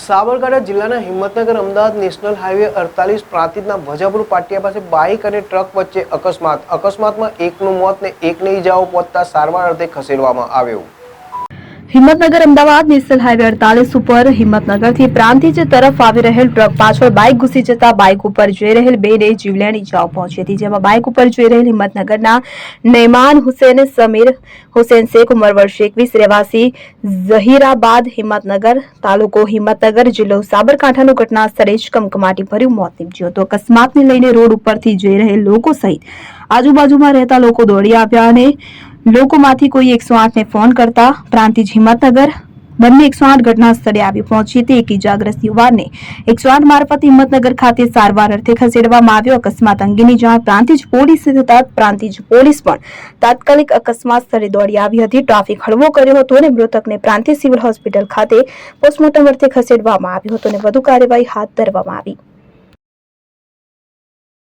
સાબરકાંઠા જિલ્લાના Himmatnagar Ahmedabad national highway 48 પ્રાંતિજના Vajapur પાટિયા પાસે bike અને ટ્રક વચ્ચે અકસ્માતમાં એકનું મોત ને એકને ઈજાઓ પહોંચતા સારવાર અર્થે ખસેડવામાં આવ્યો। હિંમતનગર અમદાવાદ નેશનલ હાઈવે 48 ઉપર હિંમતનગરથી પ્રાંતિજ તરફ આવી રહેલ ટ્રક પાછળ બાઇક ઘૂસી જતા બાઇક ઉપર જઈ રહેલ બેને જીવલેણ ઈજાઓ પહોંચી હતી, જેમાં બાઇક ઉપર જઈ રહેલ હિંમતનગરના નૈમાન હુસેન સમીર હુસેન શેખ ઉંમર વર્ષ 21 રહેવાસી ઝહીરાબાદ હિંમતનગર તાલુકો હિંમતનગર જિલ્લો સાબરકાંઠાનું ઘટના સ્થળે જ કમકમાટી ભર્યું મોત નીપજ્યું હતું। અકસ્માતને લઈને રોડ ઉપરથી જઈ રહેલ લોકો સહિત આજુબાજુમાં રહેતા લોકો દોડી આવ્યા અને લોકોમાંથી કોઈ 108 ને ફોન કરતા પ્રાંતિજ હિંમતનગર બંને 108 ઘટના સ્થળે આવી પહોંચી હતી। એક ઇજાગ્રસ્ત યુવાનને 108 મારફત હિંમતનગર ખાતે સારવાર અર્થે ખસેડવામાં આવ્યો। અકસ્માત અંગેની જાણ પ્રાંતિજ પોલીસે થતા પ્રાંતિજ પોલીસ પણ તાત્કાલિક અકસ્માત સ્થળે દોડી આવી હતી, ટ્રાફિક હળવો કર્યો હતો અને મૃતકને પ્રાંતિજ સિવિલ હોસ્પિટલ ખાતે પોસ્ટમોર્ટમ અર્થે ખસેડવામાં આવ્યો હતો અને વધુ કાર્યવાહી હાથ ધરવામાં આવી।